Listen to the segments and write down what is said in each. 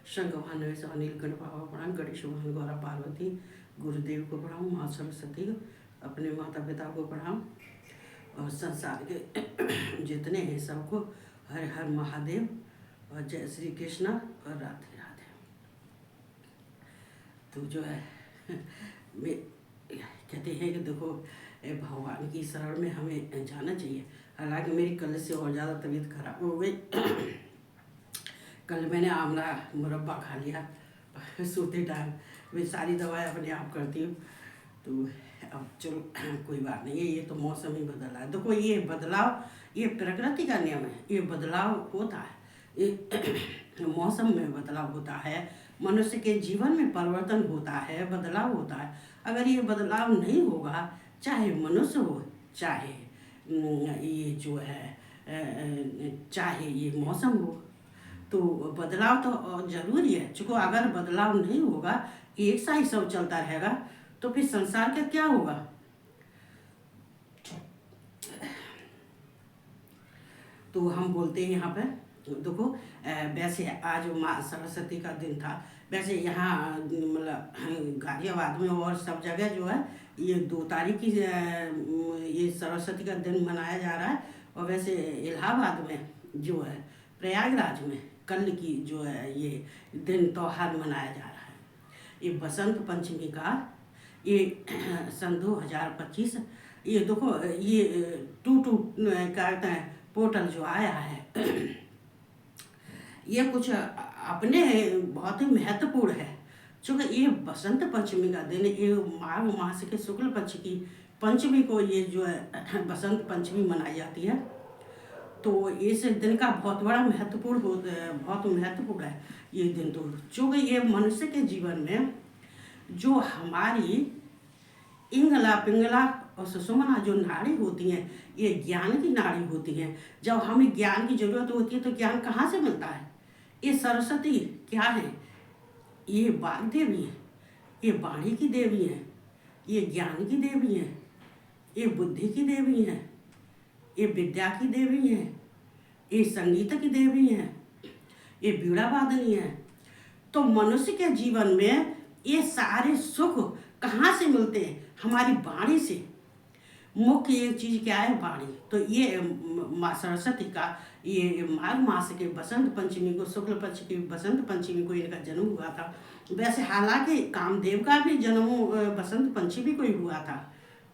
शंख भगवान से अनिल गण बाबा प्रणाम, गणेश भगवान गौरा पार्वती, गुरुदेव को प्रणाम, माँ सरस्वती, अपने माता पिता को प्रणाम और संसार के जितने हैं सबको हर हर महादेव और जय श्री कृष्णा और राधे राधे। तो जो है कहते हैं कि देखो भगवान की शरण में हमें जाना चाहिए। हालांकि मेरी कल से और ज़्यादा तबीयत खराब हो गई। कल मैंने आंवला मुरब्बा खा लिया सोते टाइम। मैं सारी दवाएं अपने आप करती हूँ। तो अब चलो कोई बात नहीं है, ये तो मौसम ही बदला है। देखो ये बदलाव ये प्रकृति का नियम है, ये बदलाव होता है, ये मौसम में बदलाव होता है, मनुष्य के जीवन में परिवर्तन होता है, बदलाव होता है। अगर ये बदलाव नहीं होगा, चाहे मनुष्य हो, चाहे ये जो है चाहे ये मौसम हो, तो बदलाव तो जरूरी है। चूँकि अगर बदलाव नहीं होगा, एक सा ही सब चलता रहेगा, तो फिर संसार का क्या होगा। तो हम बोलते हैं यहाँ पर देखो, वैसे आज माँ सरस्वती का दिन था। वैसे यहाँ मतलब गाजियाबाद में और सब जगह जो है ये 2 तारीख की ये सरस्वती का दिन मनाया जा रहा है। और वैसे इलाहाबाद में जो है, प्रयागराज में कल की जो है ये दिन त्यौहार मनाया जा रहा है। ये बसंत पंचमी का ये सन 2025 ये देखो ये कहते हैं पोर्टल जो आया है ये कुछ अपने बहुत ही महत्वपूर्ण है। चूँकि ये बसंत पंचमी का दिन, ये माघ मास के शुक्ल पक्ष की पंचमी को ये जो है बसंत पंचमी मनाई जाती है। तो इस दिन का बहुत बड़ा बहुत महत्वपूर्ण है ये दिन। तो चूँकि ये मनुष्य के जीवन में जो हमारी इंगला पिंगला और सुषुम्ना जो नाड़ी होती हैं, ये ज्ञान की नाड़ी होती हैं। जब हमें ज्ञान की जरूरत होती है तो ज्ञान कहाँ से मिलता है। ये सरस्वती क्या है, ये वाग देवी है, ये वाणी की देवी है, ये ज्ञान की देवी है, ये बुद्धि की देवी है, ये विद्या की देवी है, ये संगीत की देवी है, ये बीड़ा वादनी है। तो मनुष्य के जीवन में ये सारे सुख कहाँ से मिलते हैं, हमारी वाणी से। मुख्य एक चीज़ क्या है, वाणी। तो ये माँ सरस्वती का ये माघ मास के बसंत पंचमी को, शुक्ल पक्ष की बसंत पंचमी को इनका जन्म हुआ था। वैसे हालांकि कामदेव का भी जन्म बसंत पंचमी को ही हुआ था,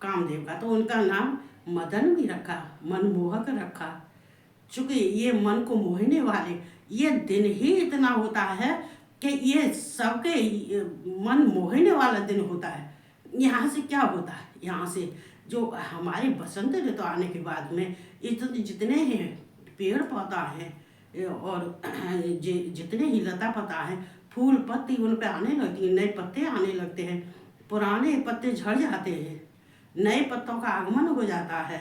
कामदेव का। तो उनका नाम मदन भी रखा, मनमोहक रखा। चूँकि ये मन को मोहने वाले ये दिन ही इतना होता है कि ये सबके मन मोहने वाला दिन होता है। यहाँ से क्या होता है, यहाँ से जो हमारे बसंत ऋतु आने के बाद में जितने हैं पेड़ पौधा हैं और जितने ही लता पता हैं, फूल पत्ती उन पे आने लगती हैं, नए पत्ते आने लगते हैं, पुराने पत्ते झड़ जाते हैं, नए पत्तों का आगमन हो जाता है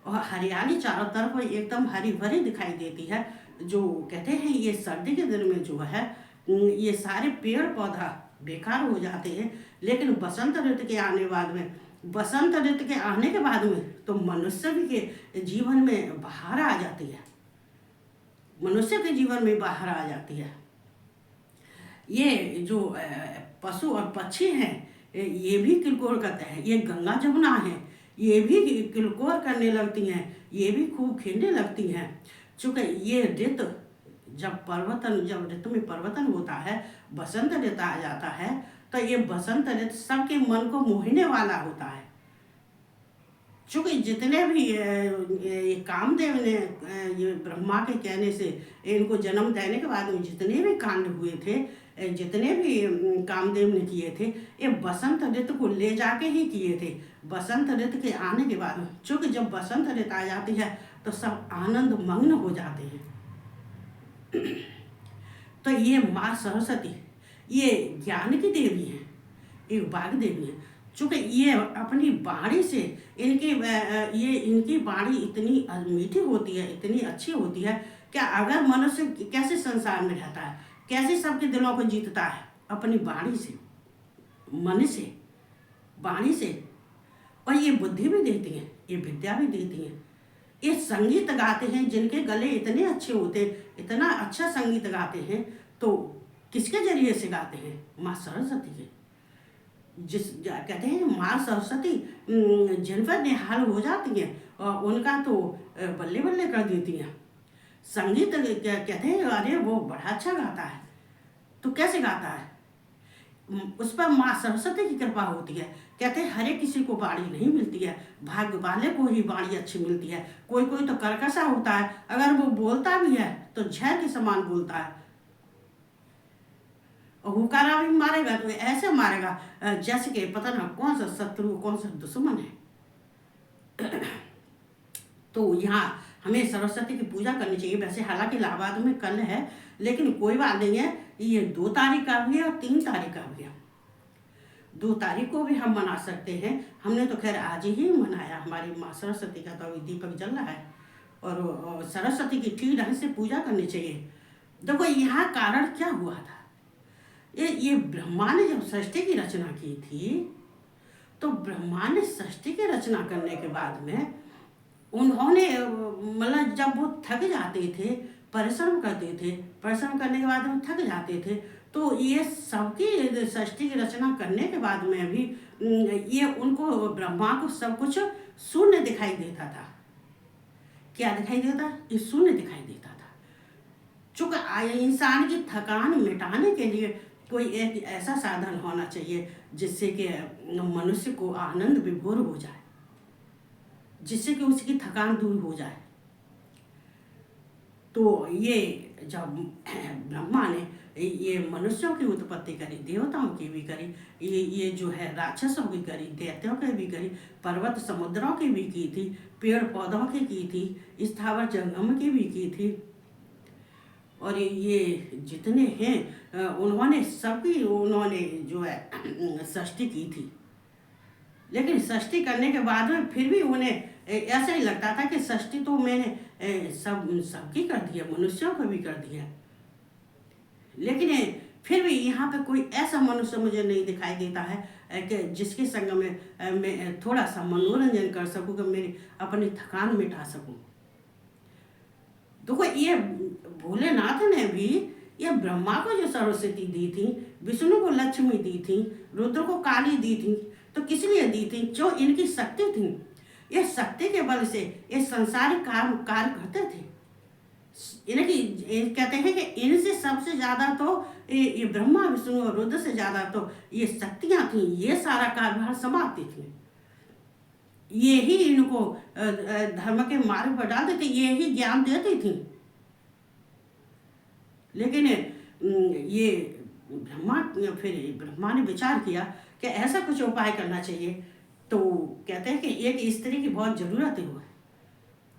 और हरियाली चारों तरफ एकदम हरी भरी दिखाई देती है। जो कहते हैं ये सर्दी के दिन में जो है ये सारे पेड़ पौधा बेकार हो जाते हैं। लेकिन बसंत ऋतु के आने के बाद में तो मनुष्य के जीवन में बाहर आ जाती है, मनुष्य के जीवन में बाहर आ जाती है। ये जो पशु और पक्षी हैं ये भी किलकोर करते हैं, ये गंगा जमुना है ये भी किलकोर करने लगती हैं, ये भी खूब खेलने लगती हैं। चूँकि ये ऋतु जब ऋतु में परिवर्तन होता है, बसंत ऋतु आ जाता है, तो ये बसंत ऋतु सबके मन को मोहने वाला होता है। चूँकि जितने भी ये कामदेव ने ये ब्रह्मा के कहने से इनको जन्म देने के बाद में जितने भी कांड हुए थे, जितने भी कामदेव ने किए थे, ये बसंत ऋतु को ले जाके ही किए थे। बसंत ऋतु के आने के बाद चूँकि जब बसंत ऋतु आ जाती है तो सब आनंद मग्न हो जाते हैं। तो ये माँ सरस्वती ये ज्ञान की देवी है, एक वाग देवी है। चूँकि ये अपनी वाणी से इनकी वाणी इतनी मीठी होती है, इतनी अच्छी होती है कि अगर मनुष्य कैसे संसार में रहता है, कैसे सबके दिलों को जीतता है, अपनी वाणी से, मन से, वाणी से। और ये बुद्धि भी देती हैं, ये विद्या भी देती हैं। ये संगीत गाते हैं, जिनके गले इतने अच्छे होते हैं, इतना अच्छा संगीत गाते हैं, तो किसके जरिए से गाते हैं? माँ सरस्वती के। कहते हैं माँ सरस्वती जिन पर निहाल हो जाती हैं और उनका तो बल्ले बल्ले कर देती हैं। संगीत कहते हैं अरे वो बड़ा अच्छा गाता है। तो कैसे गाता है? उस पर माँ सरस्वती की कृपा होती है। कहते हैं हर एक किसी को बाणी नहीं मिलती है, भाग्य वाले को ही बाणी अच्छी मिलती है। कोई कोई तो कर्कशा होता है, अगर वो बोलता भी है तो झर के समान बोलता है, और हुकारा भी मारेगा तो ऐसे मारेगा जैसे कि पता ना कौन सा शत्रु कौन सा दुश्मन है। तो यहाँ हमें सरस्वती की पूजा करनी चाहिए। वैसे हालांकि इलाहाबाद में कल है, लेकिन कोई बात नहीं है, ये 2 तारीख का भी है और 3 तारीख का भी है। 2 तारीख को भी हम मना सकते हैं। हमने तो खैर आज ही मनाया। हमारी माँ सरस्वती का तो दीपक जल रहा है और सरस्वती की ठीक ढंग से पूजा करनी चाहिए। देखो यहाँ कारण क्या हुआ था, ये ब्रह्मा ने जब सृष्टि की रचना की थी, तो ब्रह्मा ने सृष्टि की रचना करने के बाद में उन्होंने मतलब जब वो थक जाते थे, परिश्रम करते थे, परिश्रम करने के बाद में थक जाते थे, तो ये सबकी सृष्टि की रचना करने के बाद में भी ये उनको ब्रह्मा को सब कुछ शून्य दिखाई देता था। क्या दिखाई देता? ये शून्य दिखाई देता था। चूंकि इंसान की थकान मिटाने के लिए कोई एक ऐसा साधन होना चाहिए जिससे कि मनुष्य को आनंद विभोर हो जाए, जिससे कि उसकी थकान दूर हो जाए। तो ये जब ब्रह्मा ने ये मनुष्यों की उत्पत्ति करी, देवताओं की भी करी, ये जो है राक्षसों की करी, दैत्यों की भी करी, पर्वत समुद्रों की भी की थी, पेड़ पौधों की थी, स्थावर जंगम की भी की थी, और ये जितने हैं उन्होंने जो है सृष्टि की थी। लेकिन सृष्टि करने के बाद में फिर भी उन्हें ऐसा ही लगता था कि सृष्टि तो मैंने सबकी कर दिया, मनुष्यों को भी कर दिया। लेकिन फिर भी यहाँ पे कोई ऐसा मनुष्य मुझे नहीं दिखाई देता है कि जिसके संग में मैं थोड़ा सा मनोरंजन कर सकूं, कि मेरी अपनी थकान मिटा सकूं। देखो ये भोलेनाथ ने भी ये ब्रह्मा को जो सरस्वती दी थी, विष्णु को लक्ष्मी दी थी, रुद्र को काली दी थी, तो किस लिए दी थी? जो इनकी शक्ति थी, ये शक्ति के बल से ये संसारिक कार्य करते थे। इनकी कहते हैं कि इनसे सबसे ज्यादा तो ये ब्रह्मा विष्णु और रुद्र से ज्यादा तो ये शक्तियां थी, ये सारा कार्यभार संभालती थी। ये ही इनको धर्म के मार्ग पर डाल देती, ये ही ज्ञान देती थी। लेकिन ये ब्रह्मा ने विचार किया कि ऐसा कुछ उपाय करना चाहिए। तो कहते हैं कि एक स्त्री की बहुत जरूरत है।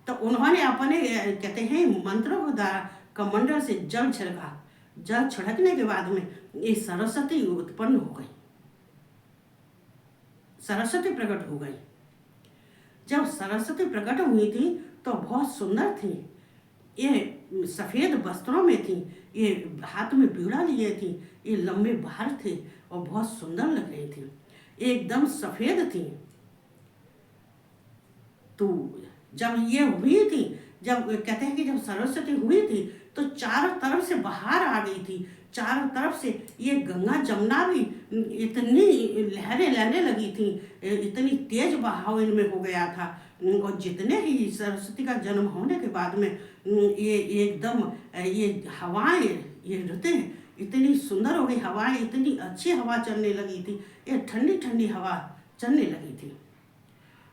तो उन्होंने अपने कहते हैं मंत्रों के द्वारा कमंडल से जल छिड़का। जल छिड़कने के बाद में ये सरस्वती उत्पन्न हो गई, सरस्वती प्रकट हो गई। जब सरस्वती प्रकट हुई थी तो बहुत सुंदर थी। ये सफ़ेद वस्त्रों में थी, ये हाथ में बीड़ा लिए थी, ये लंबे बाल थे और बहुत सुंदर लग रही थी, एकदम सफ़ेद थी। तो जब ये हुई थी, जब कहते हैं कि जब सरस्वती हुई थी तो चारों तरफ से बाहर आ गई थी। चारों तरफ से ये गंगा जमुना भी इतनी लहरें लहने लगी थी, इतनी तेज बहाव इनमें हो गया था। और जितने ही सरस्वती का जन्म होने के बाद में ये एकदम ये हवाएं, ये रुतें इतनी सुंदर हो गई, हवाएं इतनी अच्छी हवा चलने लगी थी, ये ठंडी ठंडी हवा चलने लगी थी।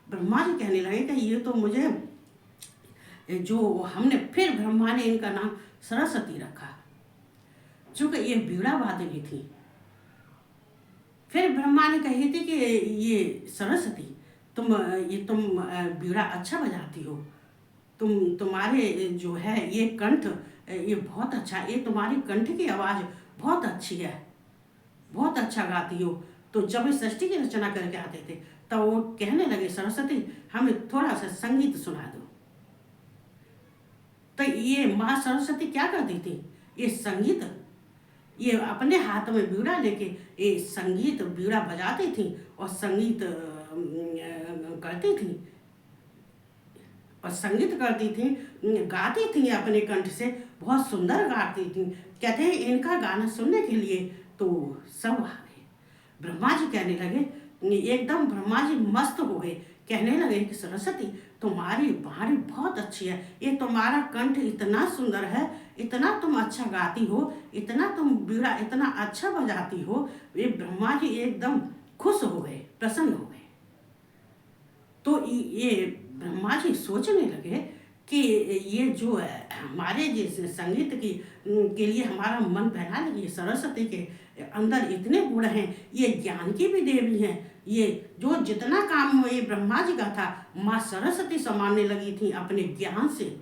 ब्रह्मा जी कहने लगे कि ये तो मुझे जो हमने फिर ब्रह्मा ने इनका नाम सरस्वती रखा, चूंकि ये बीड़ा वादनी थी। फिर ब्रह्मा ने कही थी कि ये सरस्वती तुम बीड़ा अच्छा बजाती हो, तुम्हारे जो है ये कंठ ये बहुत अच्छा, ये तुम्हारी कंठ की आवाज़ बहुत अच्छी है, बहुत अच्छा गाती हो। तो जब इस सृष्टि की रचना करके आते थे तो वो कहने लगे सरस्वती हमें थोड़ा सा संगीत सुना दो। तो ये माँ सरस्वती क्या करती थी, ये संगीत, ये अपने हाथ में बीड़ा लेके ये संगीत बीड़ा बजाती थी और संगीत करती थी। और संगीत करती थी, गाती थी अपने कंठ से, बहुत सुंदर गाती थी। कहते हैं इनका गाना सुनने के लिए तो सब आ गए। ब्रह्मा जी कहने लगे, एकदम ब्रह्मा जी मस्त हो गए, कहने लगे कि सरस्वती तुम्हारी वाणी बहुत अच्छी है, ये तुम्हारा कंठ इतना सुंदर है, इतना तुम अच्छा गाती हो, इतना तुम बीड़ा इतना अच्छा बजाती हो। ये ब्रह्मा जी एकदम खुश हो गए, प्रसन्न हो गए। तो ये ब्रह्मा जी सोचने लगे कि ये जो है हमारे जैसे संगीत की के लिए हमारा मन बहला लगी, सरस्वती के अंदर इतने गुण हैं, ये ज्ञान की भी देवी हैं, ये जो जितना काम ये ब्रह्मा जी का था माँ सरस्वती संभालने लगी थी अपने ज्ञान से।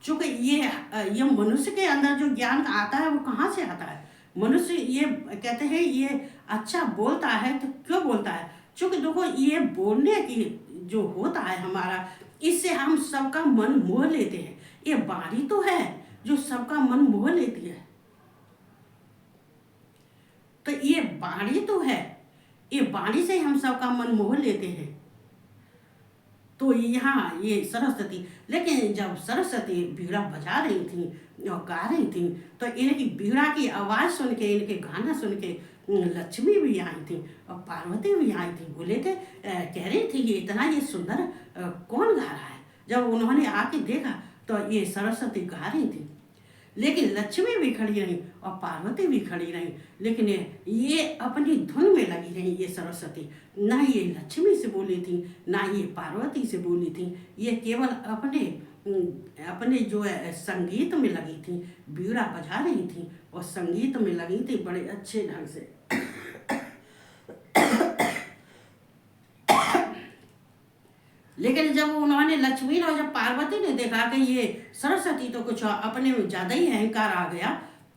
चूंकि ये मनुष्य के अंदर जो ज्ञान आता है वो कहाँ से आता है? मनुष्य ये कहते हैं ये अच्छा बोलता है तो क्यों बोलता है? चूंकि देखो ये बोलने की जो होता है हमारा, इससे हम सबका मन मोह लेते हैं। ये वाणी तो है जो सबका मन मोह लेती है। तो ये वाणी तो है, ये वाणी से हम सबका मन मोह लेते हैं। तो यहाँ ये सरस्वती, लेकिन जब सरस्वती बीड़ा बजा रही थी और गा रही थी तो इनकी बीड़ा की आवाज़ सुन के, इनके गाना सुन के लक्ष्मी भी आई थी और पार्वती भी आई थी। बोले थे, कह रही थी ये इतना ये सुंदर कौन गा रहा है? जब उन्होंने आके देखा तो ये सरस्वती गा रही थी, लेकिन लक्ष्मी भी खड़ी रही और पार्वती भी खड़ी रही, लेकिन ये अपनी धुन में लगी रही। ये सरस्वती ना ये लक्ष्मी से बोली थी ना ये पार्वती से बोली थी, ये केवल अपने जो है संगीत में लगी थी, बीड़ा बजा रही थी और संगीत में लगी थी बड़े अच्छे ढंग से। लेकिन जब उन्होंने लक्ष्मी और जब पार्वती ने देखा कि ये सरस्वती तो कुछ अपने में ज़्यादा ही अहंकार आ गया,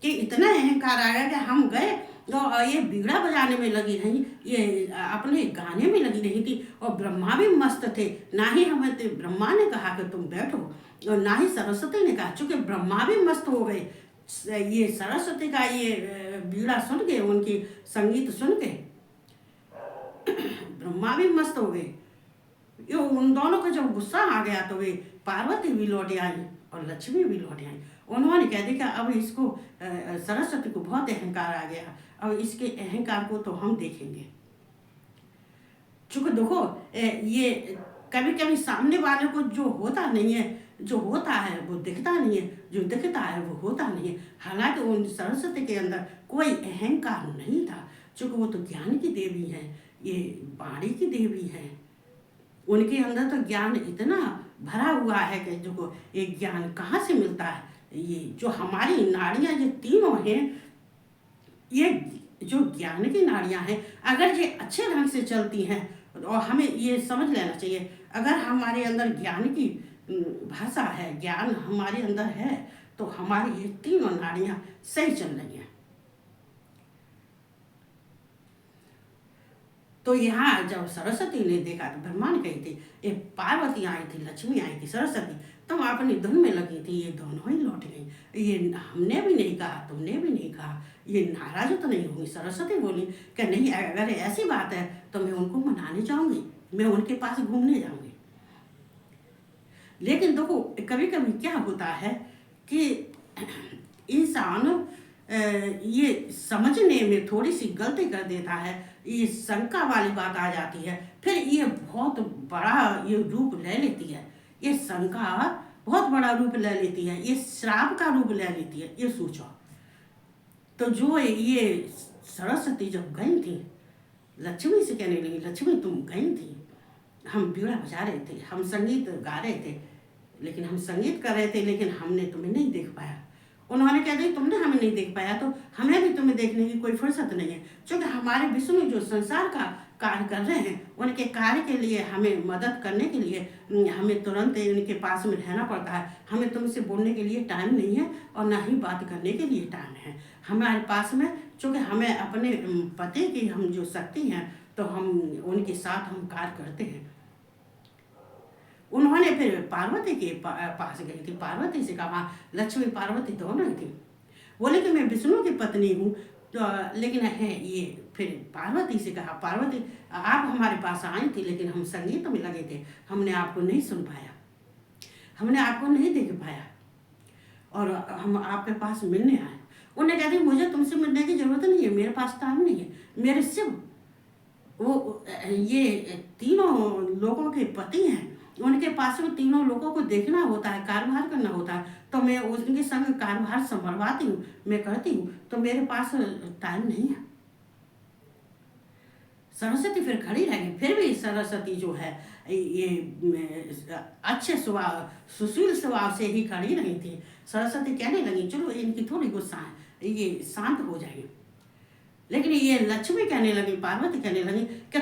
कि इतना अहंकार आ गया कि हम गए तो ये बीड़ा बजाने में लगी रही, ये अपने गाने में लगी रही थी और ब्रह्मा भी मस्त थे। ना ही हमें तो ब्रह्मा ने कहा कि तुम बैठो और ना ही सरस्वती ने कहा, चूँकि ब्रह्मा भी मस्त हो गए ये सरस्वती का ये बीड़ा सुन के, उनकी संगीत सुन के ब्रह्मा भी मस्त हो गए। ये उन दोनों का जब गुस्सा आ गया तो वे पार्वती भी लौट आई और लक्ष्मी भी लौट आई। उन्होंने कह दिया अब इसको सरस्वती को बहुत अहंकार आ गया, अब इसके अहंकार को तो हम देखेंगे। चूँकि देखो ये कभी कभी सामने वाले को जो होता नहीं है, जो होता है वो दिखता नहीं है, जो दिखता है वो होता नहीं है। हालांकि उन सरस्वती के अंदर कोई अहंकार नहीं था, चूँकि वो तो ज्ञान की देवी है, ये वाणी की देवी है। उनके अंदर तो ज्ञान इतना भरा हुआ है कि जो ये ज्ञान कहाँ से मिलता है? ये जो हमारी नाड़ियाँ जो तीनों हैं, ये जो ज्ञान की नाड़ियाँ हैं, अगर ये अच्छे ढंग से चलती हैं और हमें ये समझ लेना चाहिए, अगर हमारे अंदर ज्ञान की भाषा है, ज्ञान हमारे अंदर है, तो हमारी ये तीनों नाड़ियाँ सही चल रही हैं। तो यहाँ जब सरस्वती ने देखा तो ब्रह्मा ने कही थी, ये पार्वती आई थी, लक्ष्मी आई थी, सरस्वती तुम अपनी धुन में लगी थी, ये दोनों ही लौट गई। ये हमने भी नहीं कहा, तुमने भी नहीं कहा, ये नाराज तो नहीं होगी? सरस्वती बोली कि नहीं, अगर ऐसी बात है तो मैं उनको मनाने जाऊंगी, मैं उनके पास घूमने जाऊंगी। लेकिन देखो कभी कभी क्या होता है कि इंसान ये समझने में थोड़ी सी गलती कर देता है, ये शंका वाली बात आ जाती है, फिर ये बहुत बड़ा ये रूप ले लेती है। ये शंका बहुत बड़ा रूप ले लेती है, ये श्राप का रूप ले लेती है। ये सोचो तो जो ये सरस्वती जब गई थी लक्ष्मी से कहने लगी, लक्ष्मी तुम गई थी, हम बीड़ा बजा रहे थे, हम संगीत गा रहे थे, लेकिन हम संगीत कर रहे थे, लेकिन हमने तुम्हें नहीं देख पाया। उन्होंने कह दिया तुमने हमें नहीं देख पाया तो हमें भी तुम्हें देखने की कोई फुर्सत नहीं है, क्योंकि हमारे विष्णु जो संसार का कार्य कर रहे हैं, उनके कार्य के लिए हमें मदद करने के लिए हमें तुरंत उनके पास में रहना पड़ता है। हमें तुमसे बोलने के लिए टाइम नहीं है और ना ही बात करने के लिए टाइम है हमारे पास में, चूँकि हमें अपने पति की हम जो शक्ति हैं तो हम उनके साथ हम कार्य करते हैं। उन्होंने फिर पार्वती के पास गई थी, पार्वती से कहा, लक्ष्मी पार्वती दोनों ही थी, बोले कि मैं विष्णु की पत्नी हूँ तो लेकिन है ये फिर पार्वती से कहा, पार्वती आप हमारे पास आई थी लेकिन हम संगीत में लगे थे, हमने आपको नहीं सुन पाया, हमने आपको नहीं देख पाया और हम आपके पास मिलने आए। उन्हें कहती मुझे तुमसे मिलने की जरूरत नहीं है, मेरे पास टाइम नहीं है, मेरे शिव वो ये तीनों लोगों के पति हैं, उनके पास में तीनों लोगों को देखना होता है, कार्यभार करना होता है, तो मैं उनके संग कार्यभार संभलवाती हूँ, मैं करती हूँ, तो मेरे पास टाइम नहीं है। सरस्वती फिर खड़ी रह गई। फिर भी सरस्वती जो है ये अच्छे स्वभाव सुशील स्वभाव से ही खड़ी रही थी। सरस्वती कहने लगी चलो इनकी थोड़ी गुस्सा है, ये शांत हो जाएगी। लेकिन ये लक्ष्मी कहने लगी, पार्वती कहने लगी कि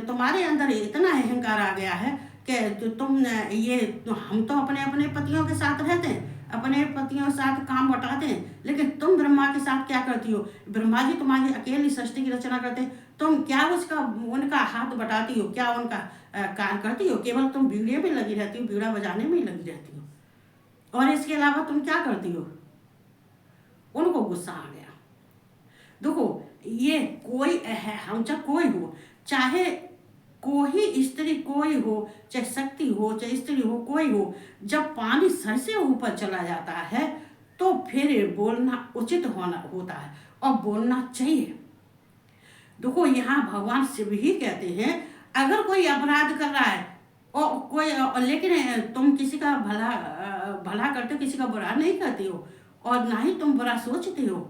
तुम्हारे अंदर इतना अहंकार आ गया है कि तुम ये हम तो अपने अपने पतियों के साथ रहते हैं, अपने पतियों के साथ काम बटाते हैं, लेकिन तुम ब्रह्मा के साथ क्या करती हो? ब्रह्मा जी तुम्हारी अकेली सृष्टि की रचना करते हैं, तुम क्या उनका हाथ बटाती हो? क्या उनका कार्य करती हो? केवल तुम बीड़े में लगी रहती हो, बीड़ा बजाने में ही लगी रहती हो, और इसके अलावा तुम क्या करती हो? उनको गुस्सा आ गया। देखो ये कोई है, हम चाहे कोई हो, चाहे कोई स्त्री कोई हो, चाहे शक्ति हो चाहे स्त्री हो, कोई हो, जब पानी सर से ऊपर चला जाता है तो फिर बोलना उचित होता है और बोलना चाहिए। देखो यहाँ भगवान शिव ही कहते हैं अगर कोई अपराध कर रहा है और कोई लेकिन तुम किसी का भला करते हो, किसी का बुरा नहीं करते हो और ना ही तुम बुरा सोचते हो,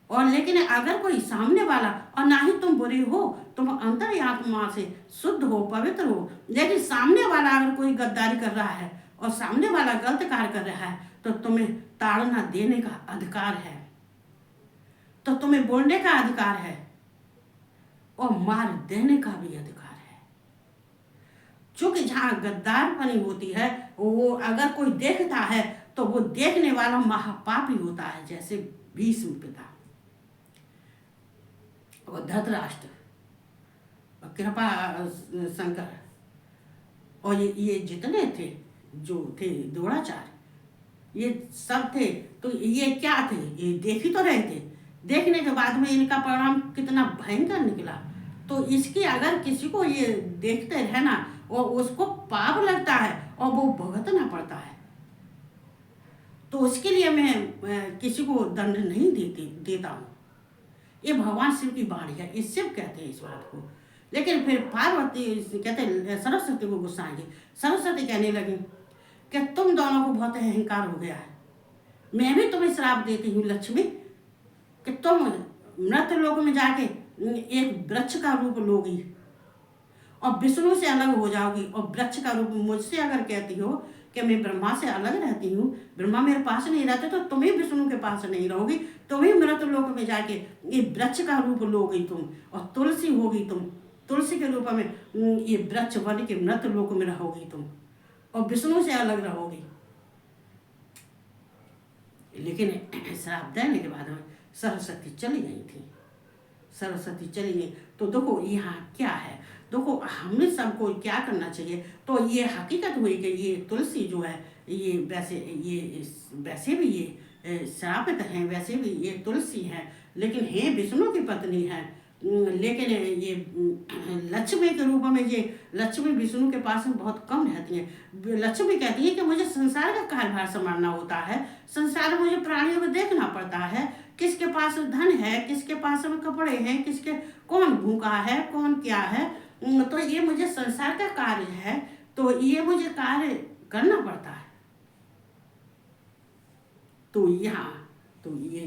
और लेकिन अगर कोई सामने वाला, और ना ही तुम बुरे हो, तुम अंतर्यात्मा से शुद्ध हो, पवित्र हो, लेकिन सामने वाला अगर कोई गद्दारी कर रहा है और सामने वाला गलत कार्य कर रहा है तो तुम्हें ताड़ना देने का अधिकार है, तो तुम्हें बोलने का अधिकार है और मार देने का भी अधिकार है। क्योंकि जहाँ गद्दारपनी होती है वो अगर कोई देखता है तो वो देखने वाला महापापी होता है, जैसे भीष्म पिता और धृतराष्ट्र और कृपा शंकर और ये जितने थे जो थे द्रोणाचार्य, ये सब थे, तो ये क्या थे? ये देख ही तो रहे थे, देखने के बाद में इनका परिणाम कितना भयंकर निकला। तो इसकी अगर किसी को ये देखते रहना और उसको पाप लगता है और वो भुगतना पड़ता है, तो उसके लिए मैं किसी को दंड नहीं देता हूँ। ये भगवान शिव की वाणी है, ये शिव कहते हैं इस बात को। लेकिन फिर पार्वती कहते सरस्वती को गुस्सा आएगी। सरस्वती कहने लगी कि तुम दोनों को बहुत अहंकार हो गया है, मैं भी तुम्हें श्राप देती हूँ लक्ष्मी कि तुम मृत लोक में जाके एक वृक्ष का रूप लोगी और विष्णु से अलग हो जाओगी, और वृक्ष का रूप मुझसे अगर कहती हो कि मैं ब्रह्मा से अलग रहती हूँ, ब्रह्मा मेरे पास नहीं रहते, तो तुम ही विष्णु के पास नहीं रहोगी, तुम ही मृत लोक में जाके ये वृक्ष का रूप लोगी तुम, और तुलसी होगी तुम, तुलसी के रूप में ये वृक्ष बन के मृत लोक में रहोगी तुम और विष्णु से अलग रहोगी। लेकिन श्राप देने के बाद में सरस्वती चली गई थी। सरस्वती चली गई तो देखो यहाँ क्या है, देखो हमें सबको क्या करना चाहिए। तो ये हकीकत हुई कि ये तुलसी जो है ये वैसे भी ये श्रापित हैं, वैसे भी ये तुलसी है, लेकिन है विष्णु की पत्नी है, लेकिन ये लक्ष्मी के रूप में ये लक्ष्मी विष्णु के पास में बहुत कम रहती है। लक्ष्मी कहती है कि मुझे संसार का कार्यभार संभालना होता है, संसार में मुझे प्राणियों को देखना पड़ता है, किसके पास धन है, किसके पास में कपड़े हैं, किसके कौन भूखा है, कौन क्या है, तो ये मुझे संसार का कार्य है, तो ये मुझे कार्य करना पड़ता है। तो यहाँ तो ये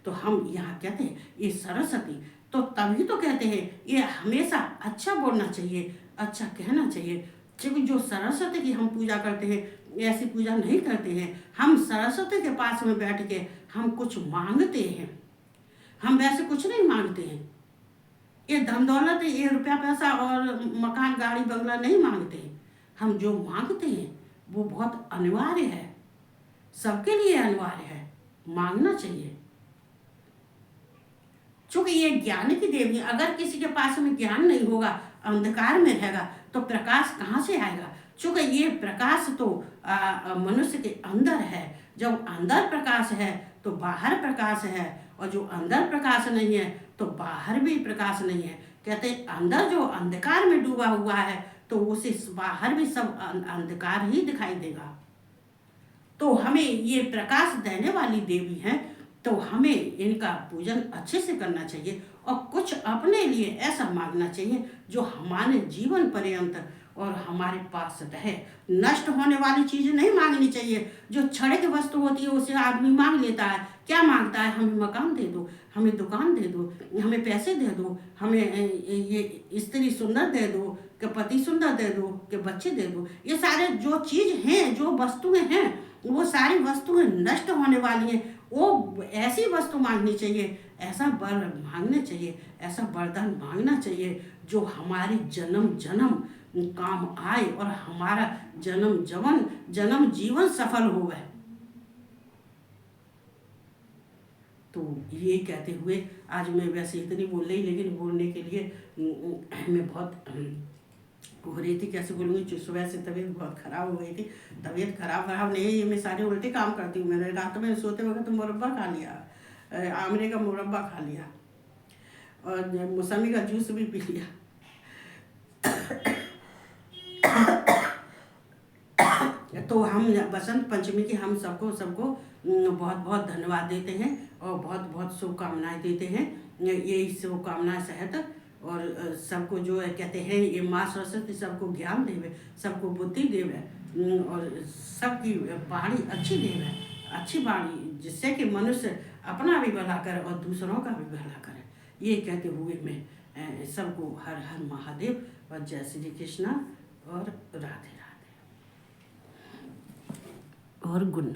तो हम यहाँ कहते हैं ये सरस्वती, तो तभी तो कहते हैं ये हमेशा अच्छा बोलना चाहिए, अच्छा कहना चाहिए। क्योंकि जो सरस्वती की हम पूजा करते हैं ऐसी पूजा नहीं करते हैं। हम सरस्वती के पास में बैठ के हम कुछ मांगते हैं, हम वैसे कुछ नहीं मांगते हैं। ये धन दौलत, ये रुपया पैसा और मकान गाड़ी बंगला नहीं मांगते हैं। हम जो मांगते हैं वो बहुत अनिवार्य है, सबके लिए अनिवार्य है, मांगना चाहिए। क्योंकि ये ज्ञान की देवी, अगर किसी के पास में ज्ञान नहीं होगा, अंधकार में रहेगा, तो प्रकाश कहाँ से आएगा? क्योंकि ये प्रकाश तो मनुष्य के अंदर है। जब अंदर प्रकाश है तो बाहर प्रकाश है, और जो अंदर प्रकाश नहीं है तो बाहर भी प्रकाश नहीं है। कहते अंदर जो अंधकार में डूबा हुआ है तो उसे बाहर भी सब अंधकार ही दिखाई देगा। तो हमें ये प्रकाश देने वाली देवी हैं, तो हमें इनका पूजन अच्छे से करना चाहिए और कुछ अपने लिए ऐसा मांगना चाहिए जो हमारे जीवन पर्यंत और हमारे पास रहे। नष्ट होने वाली चीज़ नहीं मांगनी चाहिए। जो क्षणिक वस्तु होती है उसे आदमी मांग लेता है। क्या मांगता है? हमें मकान दे दो, हमें दुकान दे दो, हमें पैसे दे दो, हमें ये स्त्री सुंदर दे दो, कि पति सुंदर दे दो, कि बच्चे दे दो। ये सारे जो चीज़ हैं, जो वस्तुएं हैं, वो सारी वस्तुएं नष्ट होने वाली हैं। वो ऐसी वस्तु मांगनी चाहिए, ऐसा वर मांगना चाहिए, ऐसा वरदान मांगना चाहिए जो हमारी जन्म जन्म काम आए और हमारा जन्म जीवन सफल हो गए। तो ये कहते हुए आज मैं वैसे इतनी बोल रही, लेकिन बोलने के लिए मैं बहुत हो रही थी, कैसे बोलूँगी। सुबह से तबीयत बहुत ख़राब हो गई थी। तबीयत खराब नहीं, ये मैं सारे उल्टे काम करती हूँ। मैंने रात में सोते वक्त मुरब्बा खा लिया, आमले का मुरब्बा खा लिया और मौसमी का जूस भी पी लिया। तो हम बसंत पंचमी की हम सबको बहुत बहुत धन्यवाद देते हैं और बहुत बहुत शुभकामनाएं देते हैं। यही शुभकामनाएं सहित और सबको जो है कहते हैं ये माँ सरस्वती सबको ज्ञान देवे, सबको बुद्धि देवे और सबकी वाणी अच्छी देवे, अच्छी वाणी, जिससे कि मनुष्य अपना भी भला करे और दूसरों का भी भला करे। ये कहते हुए मैं सबको हर हर महादेव और जय श्री कृष्णा और राधे राधे और गुड नाइट।